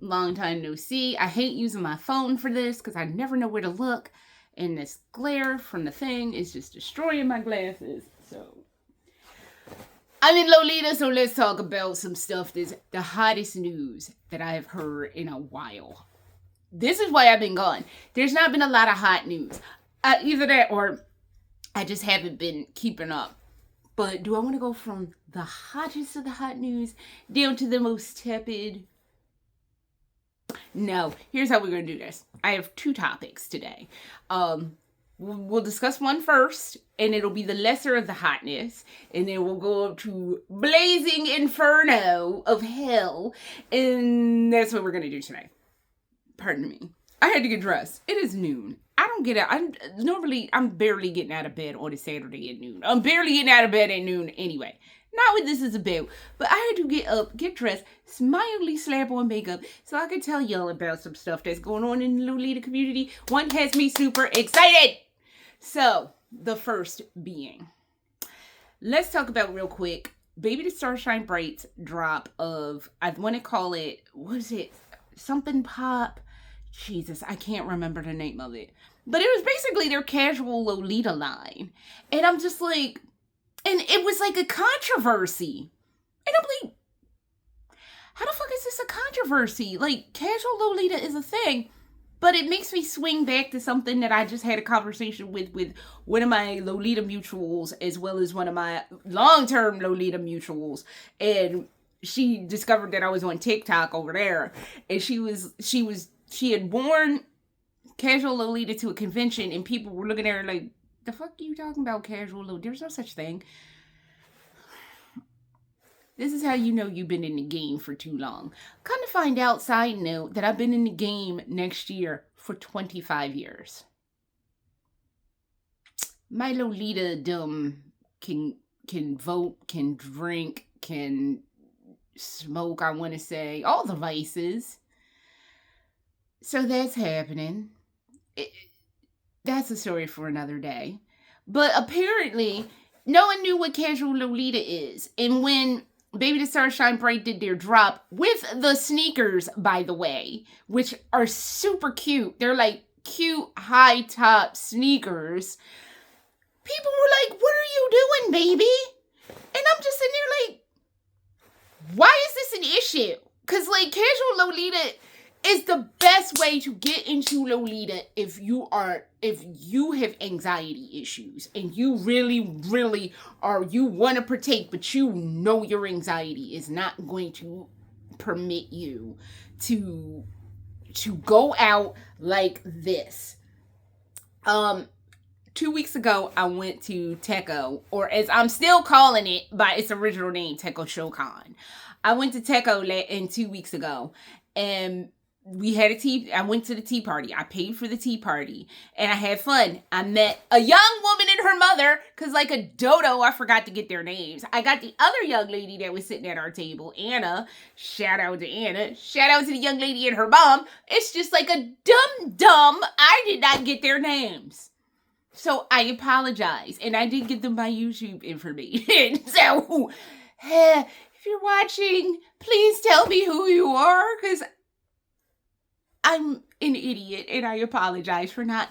Long time no see. I hate using my phone for this because I never know where to look. And this glare from the thing is just destroying my glasses. So, I'm in Lolita, so let's talk about some stuff that's the hottest news that I have heard in a while. This is why I've been gone. There's not been a lot of hot news. Either that or I just haven't been keeping up. But do I want to go from the hottest of the hot news down to the most tepid? No. Here's how we're going to do this. I have two topics today. We'll discuss one first, and it'll be the lesser of the hotness, and then we'll go up to blazing inferno of hell, and that's what we're going to do tonight. Pardon me. I had to get dressed. It is noon. I don't get out. I'm barely getting out of bed on a Saturday at noon. I'm barely getting out of bed at noon anyway. Not what this is about. But I had to get up, get dressed, mildly slap on makeup so I could tell y'all about some stuff that's going on in the Lolita community. One has me super excited. So, the first being, let's talk about real quick, Baby the Starshine Bright's drop of, I want to call it, what is it? Something pop. Jesus, I can't remember the name of it. But it was basically their casual Lolita line. And I'm just like, and it was like a controversy. And I'm like, how the fuck is this a controversy? Like, casual Lolita is a thing. But it makes me swing back to something that I just had a conversation with one of my Lolita mutuals, as well as one of my long-term Lolita mutuals. And she discovered that I was on TikTok over there. And she had worn casual Lolita to a convention, and people were looking at her like, the fuck are you talking about casual Lolita? There's no such thing. This is how you know you've been in the game for too long. Come to find out, side note, that I've been in the game next year for 25 years. My Lolita dumb can vote, can drink, can smoke, I want to say. All the vices. So that's happening. That's a story for another day. But apparently, no one knew what casual Lolita is. And when Baby the Starshine Bright did their drop with the sneakers, by the way, which are super cute. They're like cute high top sneakers. People were like, what are you doing, baby? And I'm just sitting there like, why is this an issue? Because like casual Lolita is the best way to get into Lolita if you have anxiety issues and you really you want to partake, but you know your anxiety is not going to permit you to go out like this. 2 weeks ago, I went to Teco, or as I'm still calling it by its original name, Teco Shokan. I went to Teco 2 weeks ago, and I went to the tea party. I paid for the tea party and I had fun. I met a young woman and her mother, cause like a dodo, I forgot to get their names. I got the other young lady that was sitting at our table, Anna. Shout out to Anna. Shout out to the young lady and her mom. It's just like a dumb. I did not get their names. So I apologize. And I did give them my YouTube information. So if you're watching, please tell me who you are, cause I'm an idiot and I apologize for not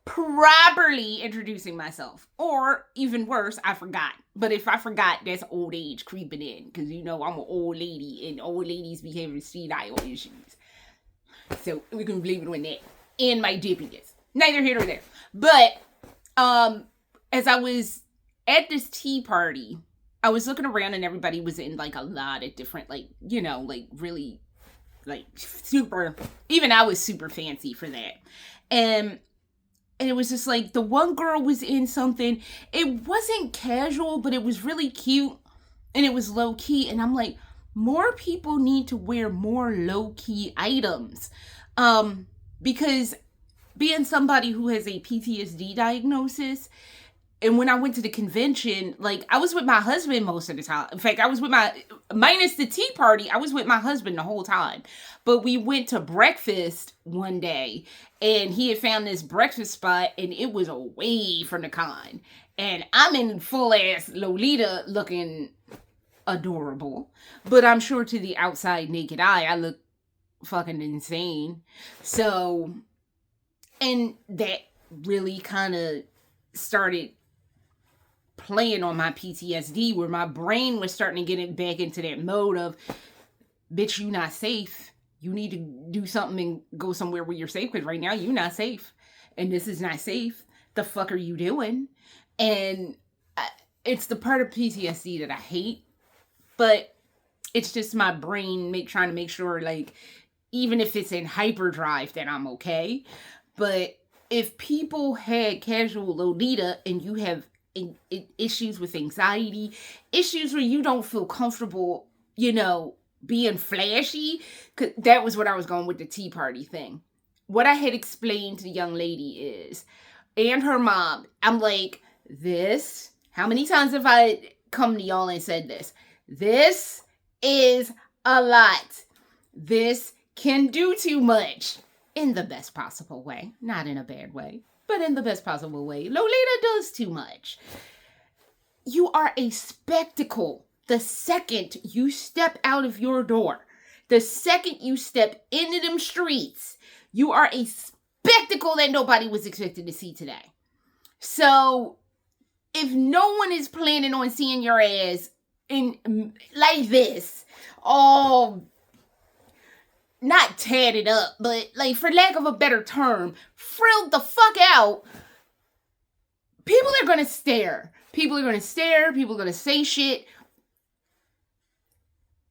properly introducing myself. Or even worse, I forgot. But if I forgot, that's old age creeping in. Because you know I'm an old lady and old ladies be having senile issues. So we can blame it on that. And my dippiness. Neither here nor there. But as I was at this tea party, I was looking around and everybody was in like a lot of different really super, even I was super fancy for that. And it was just like, the one girl was in something, it wasn't casual, but it was really cute, and it was low key, and I'm like, more people need to wear more low key items, because being somebody who has a PTSD diagnosis, and when I went to the convention, like, I was with my husband most of the time. In fact, I was with minus the tea party, I was with my husband the whole time. But we went to breakfast one day, and he had found this breakfast spot, and it was away from the con. And I'm in full-ass Lolita looking adorable. But I'm sure to the outside naked eye, I look fucking insane. So, and that really kind of started playing on my PTSD, where my brain was starting to get it back into that mode of, bitch, you not safe. You need to do something and go somewhere where you're safe, because right now you not safe. And this is not safe. The fuck are you doing? And it's the part of PTSD that I hate. But it's just my brain trying to make sure, like, even if it's in hyperdrive, that I'm okay. But if people had casual Lolita and you have issues with anxiety, issues where you don't feel comfortable, being flashy, because that was what I was going with the tea party thing. What I had explained to the young lady is, and her mom, I'm like, this, how many times have I come to y'all and said this? This is a lot. This can do too much in the best possible way. Not in a bad way, but in the best possible way. Lolita does too much. You are a spectacle the second you step out of your door. The second you step into them streets, you are a spectacle that nobody was expected to see today. So, if no one is planning on seeing your ass in like this, all not tatted up, but, like, for lack of a better term, frilled the fuck out, people are gonna stare. People are gonna stare. People are gonna say shit.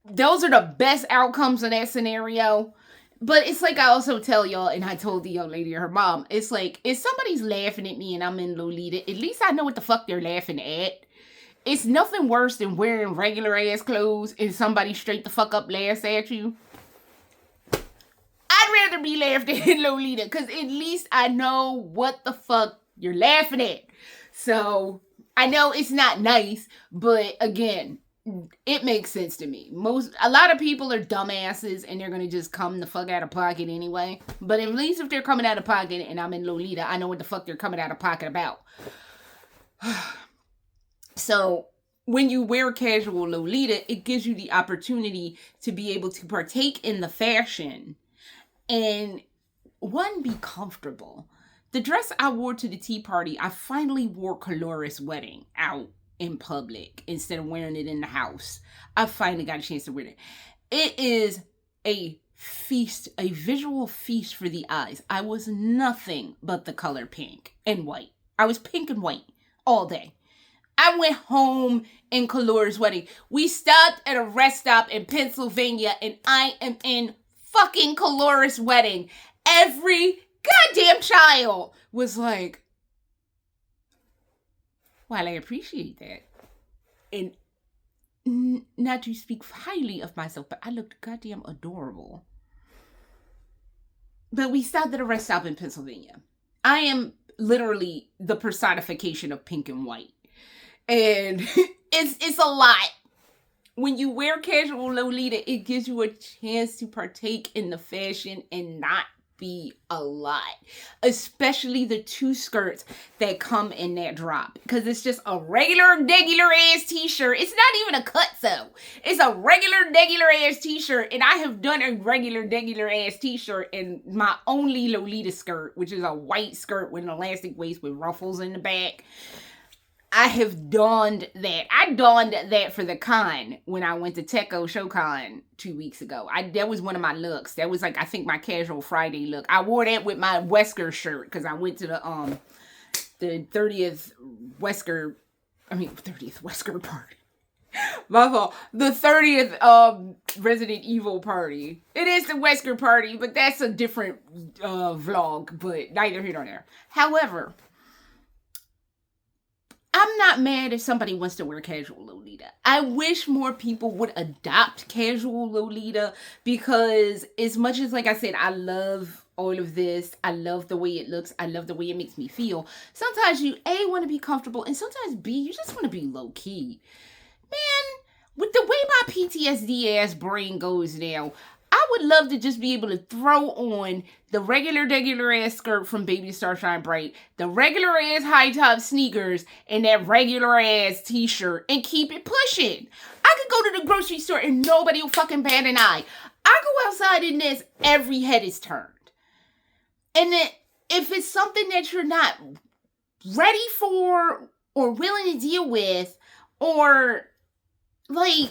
Those are the best outcomes of that scenario. But it's like I also tell y'all, and I told the young lady or her mom, it's like, if somebody's laughing at me and I'm in Lolita, at least I know what the fuck they're laughing at. It's nothing worse than wearing regular ass clothes and somebody straight the fuck up laughs at you. I'd rather be laughed at in Lolita, because at least I know what the fuck you're laughing at. So, I know it's not nice, but again, it makes sense to me. A lot of people are dumbasses and they're gonna just come the fuck out of pocket anyway. But at least if they're coming out of pocket and I'm in Lolita, I know what the fuck they're coming out of pocket about. So, when you wear casual Lolita, it gives you the opportunity to be able to partake in the fashion and, one, be comfortable. The dress I wore to the tea party, I finally wore Coloris Wedding out in public instead of wearing it in the house. I finally got a chance to wear it. It is a feast, a visual feast for the eyes. I was nothing but the color pink and white. I was pink and white all day. I went home in Coloris Wedding. We stopped at a rest stop in Pennsylvania and I am in fucking Coloris Wedding. Every goddamn child was like, while I appreciate that, and not to speak highly of myself, but I looked goddamn adorable. But we stopped at a rest stop in Pennsylvania. I am literally the personification of pink and white. And it's a lot. When you wear casual Lolita, it gives you a chance to partake in the fashion and not be a lot, especially the two skirts that come in that drop, because it's just a regular ass t-shirt. It's not even a cutso. It's a regular ass t-shirt, and I have done a regular ass t-shirt in my only Lolita skirt, which is a white skirt with an elastic waist with ruffles in the back. I have donned that. I donned that for the con when I went to Teco ShowCon 2 weeks ago. That was one of my looks. That was like, I think, my casual Friday look. I wore that with my Wesker shirt because I went to the 30th Wesker party. My fault. The 30th Resident Evil party. It is the Wesker party, but that's a different vlog, but neither here nor there. However, I'm not mad if somebody wants to wear casual Lolita. I wish more people would adopt casual Lolita, because as much as, like I said, I love all of this, I love the way it looks, I love the way it makes me feel, sometimes you, A, want to be comfortable, and sometimes, B, you just want to be low-key. Man, with the way my PTSD ass brain goes now, I would love to just be able to throw on the regular ass skirt from Baby Starshine Bright, the regular ass high top sneakers, and that regular ass t-shirt and keep it pushing. I could go to the grocery store and nobody will fucking bat an eye. I go outside in this, every head is turned. And then if it's something that you're not ready for or willing to deal with or like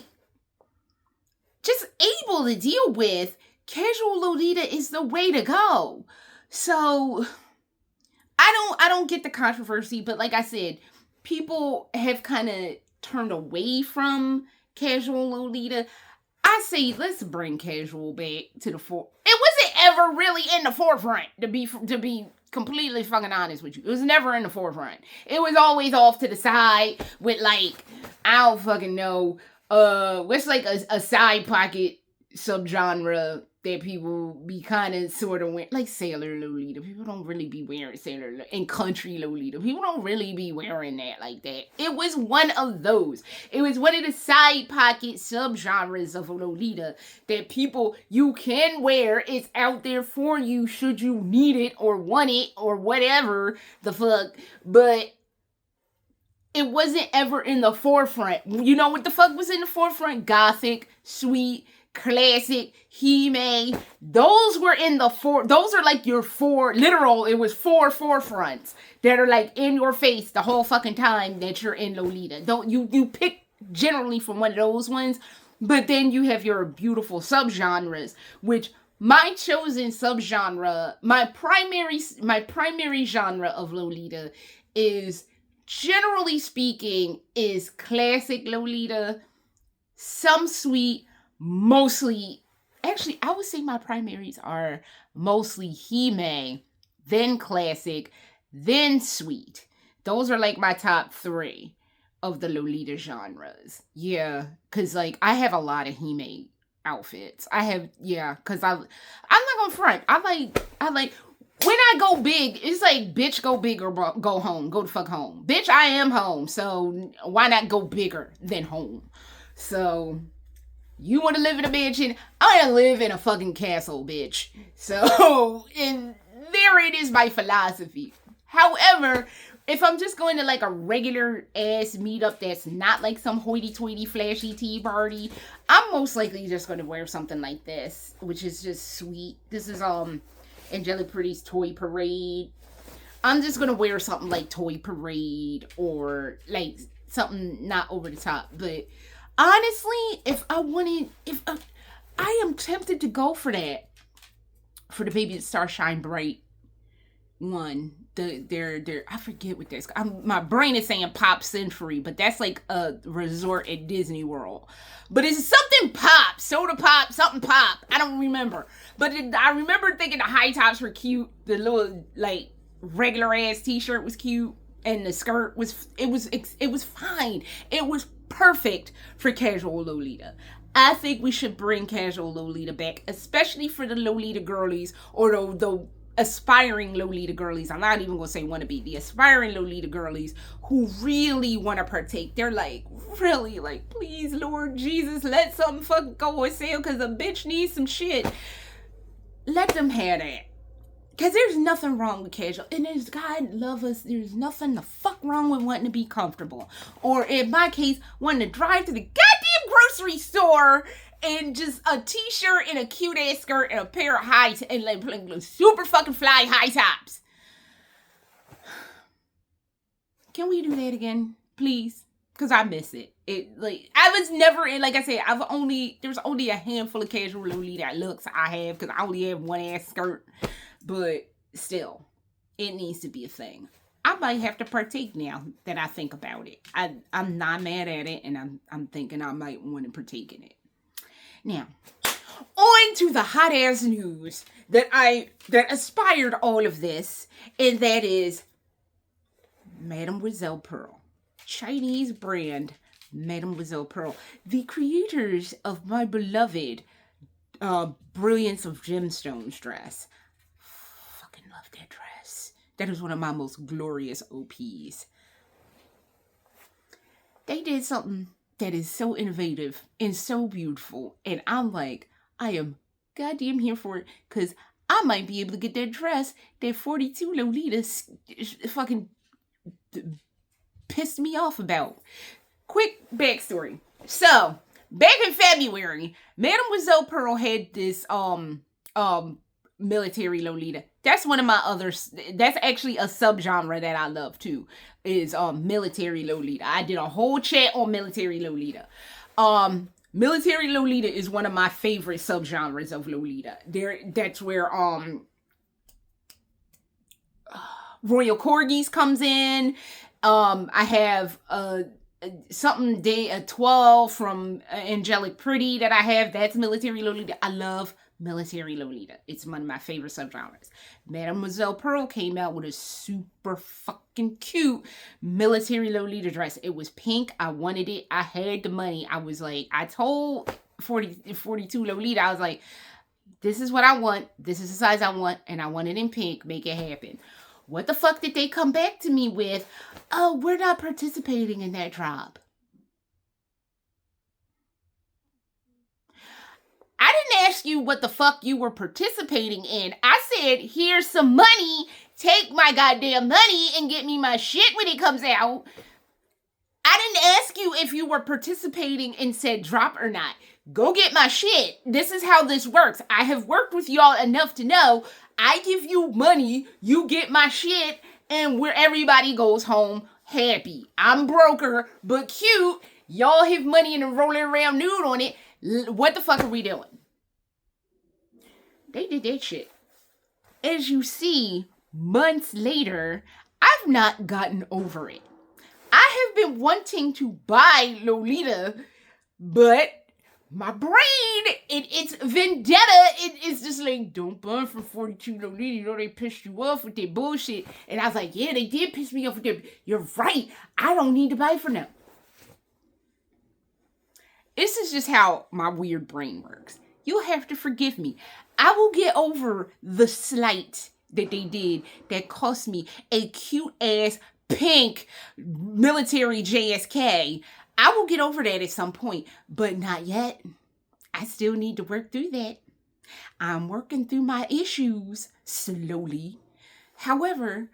just able to deal with, casual Lolita is the way to go. So I don't get the controversy, but like I said, people have kind of turned away from casual Lolita. I say let's bring casual back to the fore. It wasn't ever really in the forefront, to be completely fucking honest with you. It was never in the forefront. It was always off to the side with like, I don't fucking know, what's like a side pocket subgenre that people be kind of sort of wearing, like Sailor Lolita. People don't really be wearing Sailor and country Lolita. People don't really be wearing that like that. It was one of those. It was one of the side pocket subgenres of Lolita that people, you can wear. It's out there for you should you need it or want it or whatever the fuck. But it wasn't ever in the forefront. You know what the fuck was in the forefront? Gothic, sweet, classic, Hime. Those were in the those are like your it was four forefronts that are like in your face the whole fucking time that you're in Lolita. Don't you pick generally from one of those ones, but then you have your beautiful subgenres, which my chosen subgenre, my primary genre of Lolita is, generally speaking, is classic Lolita, some sweet, mostly, actually, I would say my primaries are mostly Hime, then classic, then sweet. Those are like my top 3 of the Lolita genres. Yeah, because like I have a lot of Hime outfits. I have, yeah, because I'm not gonna front. I like when I go big, it's like, bitch, go big or go home. Go the fuck home. Bitch, I am home, so why not go bigger than home? So you want to live in a mansion? I want to live in a fucking castle, bitch. So, and there it is, my philosophy. However, if I'm just going to like a regular ass meetup that's not like some hoity-toity flashy tea party, I'm most likely just going to wear something like this, which is just sweet. This is Angelic Pretty's Toy Parade. I'm just going to wear something like Toy Parade or like something not over the top, but honestly, I am tempted to go for that. For the Baby Starshine Bright one. I forget what that's. My brain is saying Pop Century, but that's like a resort at Disney World. But it's something pop, soda pop, something pop. I don't remember. But I remember thinking the high tops were cute. The little like regular ass t-shirt was cute. And the skirt was fine. It was perfect for casual Lolita. I think we should bring casual Lolita back, especially for the Lolita girlies or the aspiring Lolita girlies. I'm not even going to say wannabe. The aspiring Lolita girlies who really want to partake. They're like, really, like, please, Lord Jesus, let something fucking go on sale because a bitch needs some shit. Let them have that. Because there's nothing wrong with casual. And there's, God love us, there's nothing the fuck wrong with wanting to be comfortable. Or in my case, wanting to drive to the goddamn grocery store and just a t-shirt and a cute ass skirt and a pair of and like super fucking fly high tops. Can we do that again, please? Because I miss it. I was never in, like I said, there's only a handful of casual Lolita looks I have because I only have one ass skirt. But still, it needs to be a thing. I might have to partake now that I think about it. I'm not mad at it, and I'm thinking I might want to partake in it. Now, on to the hot ass news that inspired all of this, and that is Mademoiselle Pearl. Chinese brand Mademoiselle Pearl. The creators of my beloved Brilliance of Gemstones dress. Love that dress. That is one of my most glorious OPs. They did something that is so innovative and so beautiful. And I'm like, I am goddamn here for it. Because I might be able to get that dress that 42 Lolita fucking pissed me off about. Quick backstory. So, back in February, Mademoiselle Pearl had this military Lolita. That's one of my others. That's actually a subgenre that I love too. Is military Lolita. I did a whole chat on military Lolita. Military Lolita is one of my favorite subgenres of Lolita. That's where Royal Corgis comes in. I have something day 12 from Angelic Pretty that I have. That's military Lolita. I love military Lolita. It's one of my favorite subgenres. Mademoiselle Pearl came out with a super fucking cute military Lolita dress. It was pink. I wanted it. I had the money. I was like, I told 42 Lolita, I was like, this is what I want. This is the size I want. And I want it in pink. Make it happen. What the fuck did they come back to me with? Oh, we're not participating in that drop. I didn't ask you what the fuck you were participating in. I said, here's some money. Take my goddamn money and get me my shit when it comes out. I didn't ask you if you were participating in said drop or not. Go get my shit. This is how this works. I have worked with y'all enough to know I give you money, you get my shit, and where everybody goes home happy. I'm broker, but cute. Y'all have money and are rolling around nude on it. What the fuck are we doing? They did that shit. As you see, months later, I've not gotten over it. I have been wanting to buy Lolita, but my brain, it's vendetta. It's just like, don't buy from 42 Lolita. You know, they pissed you off with their bullshit. And I was like, yeah, they did piss me off with their... You're right. I don't need to buy from them. This is just how my weird brain works. You'll have to forgive me. I will get over the slight that they did that cost me a cute-ass pink military JSK. I will get over that at some point, but not yet. I still need to work through that. I'm working through my issues slowly. However,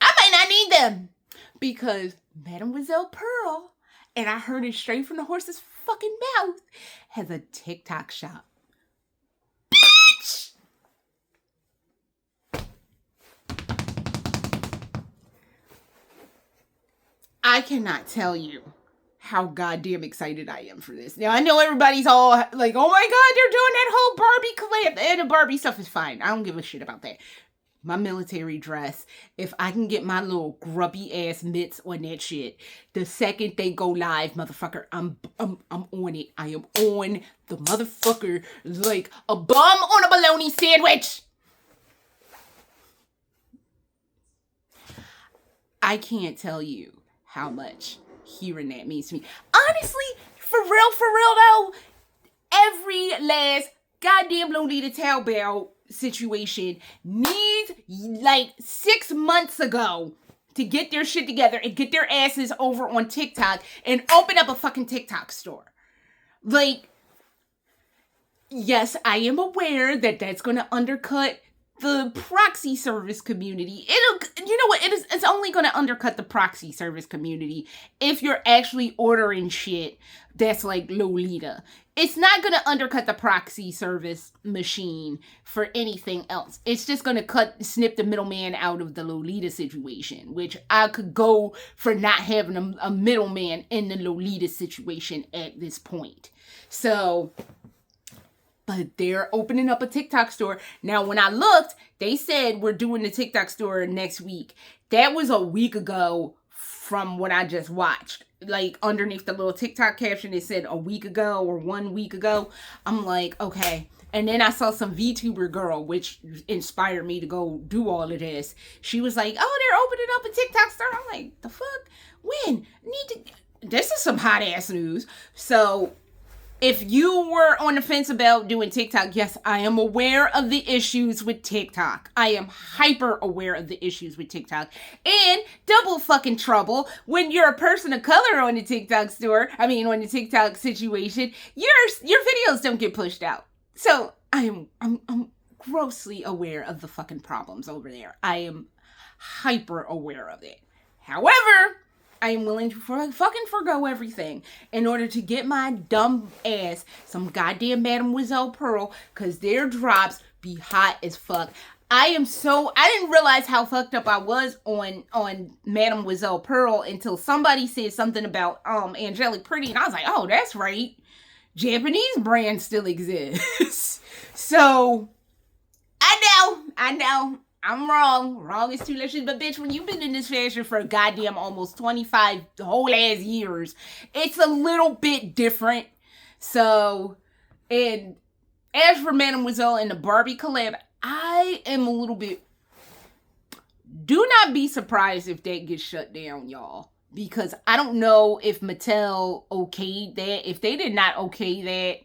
I might not need them because Mademoiselle Pearl, and I heard it straight from the horse's fucking mouth, has a TikTok shop. Bitch! I cannot tell you how goddamn excited I am for this. Now, I know everybody's all like, oh my God, they're doing that whole Barbie collab. And the Barbie stuff is fine. I don't give a shit about that. My military dress, if I can get my little grubby ass mitts on that shit, the second they go live, motherfucker, I'm on it. I am on the motherfucker like a bum on a bologna sandwich. I can't tell you how much hearing that means to me. Honestly, for real though, every last goddamn Lolita Taobao situation needs like 6 months ago to get their shit together and get their asses over on TikTok and open up a fucking TikTok store. Like, yes, I am aware that that's going to undercut the proxy service community. You know what? It's only going to undercut the proxy service community if you're actually ordering shit that's like Lolita. It's not going to undercut the proxy service machine for anything else. It's just going to snip the middleman out of the Lolita situation, which I could go for not having a middleman in the Lolita situation at this point. So, but they're opening up a TikTok store. Now, when I looked, they said we're doing the TikTok store next week. That was a week ago from what I just watched. Like, underneath the little TikTok caption, it said a week ago or 1 week ago. I'm like, okay. And then I saw some VTuber girl, which inspired me to go do all of this. She was like, oh, they're opening up a TikTok store. I'm like, the fuck? When? This is some hot ass news. So, if you were on the fence about doing TikTok, yes, I am aware of the issues with TikTok. I am hyper aware of the issues with TikTok. And double fucking trouble when you're a person of color on the TikTok store. I mean, on the TikTok situation, your videos don't get pushed out. So I'm grossly aware of the fucking problems over there. I am hyper aware of it. However, I am willing to fucking forgo everything in order to get my dumb ass some goddamn Mademoiselle Pearl, because their drops be hot as fuck. I didn't realize how fucked up I was on Mademoiselle Pearl until somebody said something about Angelic Pretty, and I was like, oh, that's right. Japanese brand still exists. So I know. I'm wrong. Wrong is too late. But bitch, when you've been in this fashion for a goddamn almost 25 whole ass years, it's a little bit different. So, and as for Mademoiselle and the Barbie collab, I am a little bit... Do not be surprised if that gets shut down, y'all. Because I don't know if Mattel okayed that. If they did not okay that,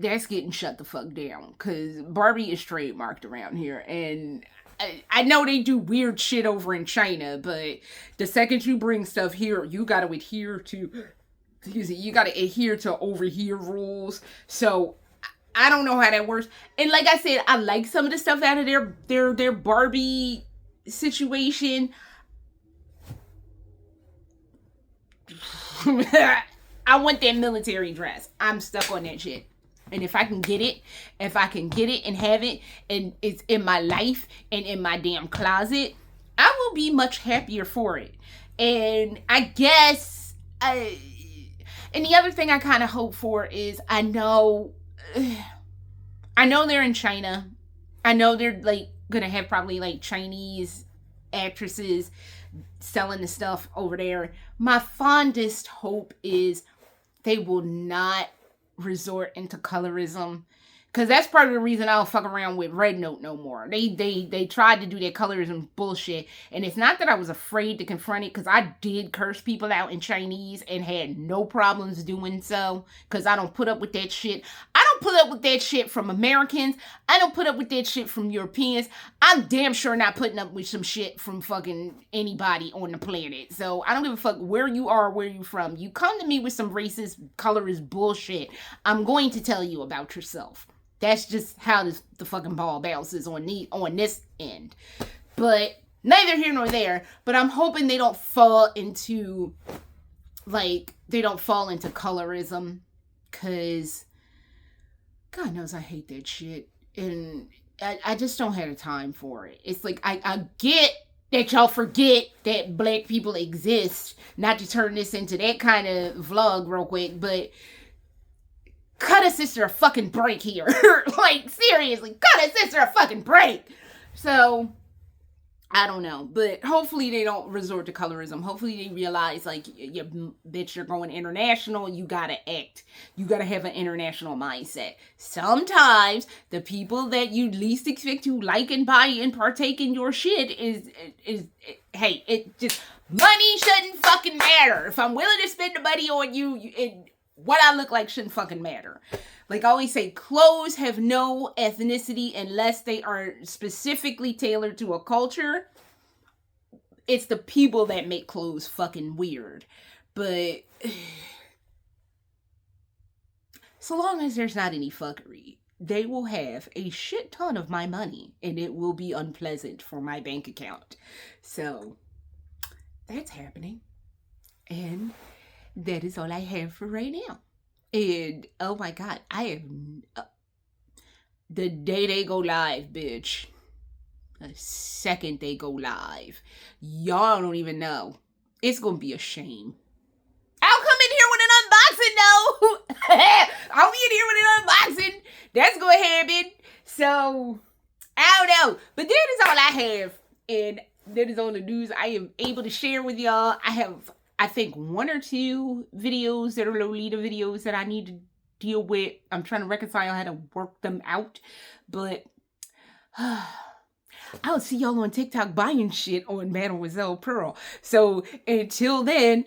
that's getting shut the fuck down. Because Barbie is trademarked around here. And I know they do weird shit over in China. But the second you bring stuff here, you got to adhere to... Excuse me. You got to adhere to over here rules. So I don't know how that works. And like I said, I like some of the stuff out of their Barbie situation. I want that military dress. I'm stuck on that shit. And if I can get it and have it, and it's in my life and in my damn closet, I will be much happier for it. And I guess, and the other thing I kind of hope for is, I know they're in China. I know they're like gonna have probably like Chinese actresses selling the stuff over there. My fondest hope is they will not resort into colorism, because that's part of the reason I don't fuck around with Red Note no more. They tried to do their colorism bullshit, and it's not that I was afraid to confront it, because I did curse people out in Chinese and had no problems doing so, because I don't put up with that shit. I don't put up with that shit from Americans. I don't put up with that shit from Europeans. I'm damn sure not putting up with some shit from fucking anybody on the planet. So I don't give a fuck where you are, where you from. You come to me with some racist, colorist bullshit, I'm going to tell you about yourself. That's just how the fucking ball bounces on this end. But neither here nor there. But I'm hoping they don't fall into colorism. Because God knows I hate that shit. And I just don't have the time for it. It's like, I get that y'all forget that black people exist. Not to turn this into that kind of vlog real quick, but cut a sister a fucking break here. Like, seriously, cut a sister a fucking break. So, I don't know. But hopefully they don't resort to colorism. Hopefully they realize, like, bitch, you're going international. You gotta act. You gotta have an international mindset. Sometimes the people that you least expect to like and buy and partake in your shit is hey, it just, money shouldn't fucking matter. If I'm willing to spend the money on you, what I look like shouldn't fucking matter. Like I always say, clothes have no ethnicity unless they are specifically tailored to a culture. It's the people that make clothes fucking weird. But so long as there's not any fuckery, they will have a shit ton of my money and it will be unpleasant for my bank account. So that's happening. And that is all I have for right now. And oh my God, I am the day they go live, bitch. The second they go live, y'all don't even know. It's gonna be a shame. I'll come in here with an unboxing though. I'll be in here with an unboxing. That's gonna happen. So I don't know, but that is all I have, and that is all the news I am able to share with y'all. I have, I think, 1 or 2 videos that are Lolita videos that I need to deal with. I'm trying to reconcile how to work them out. But I'll see y'all on TikTok buying shit on Mademoiselle Pearl. So until then,